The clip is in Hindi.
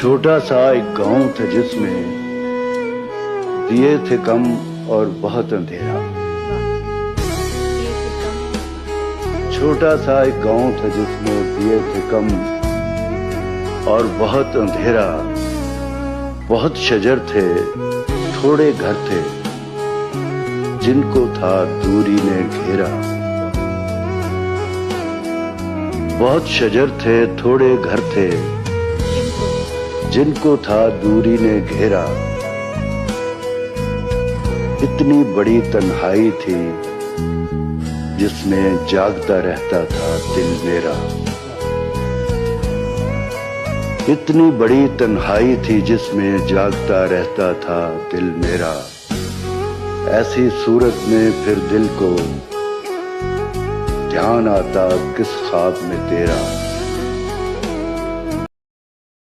छोटा सा एक गांव था जिसमें दिए थे कम और बहुत अंधेरा। छोटा सा एक गांव था जिसमें दिए थे कम और बहुत अंधेरा। बहुत शजर थे, थोड़े घर थे, जिनको था दूरी ने घेरा। बहुत शजर थे, थोड़े घर थे, जिनको था दूरी ने घेरा। इतनी बड़ी तन्हाई थी जिसमें जागता रहता था दिल मेरा। इतनी बड़ी तन्हाई थी जिसमें जागता रहता था दिल मेरा। ऐसी सूरत में फिर दिल को ध्यान आता किस ख्वाब में तेरा।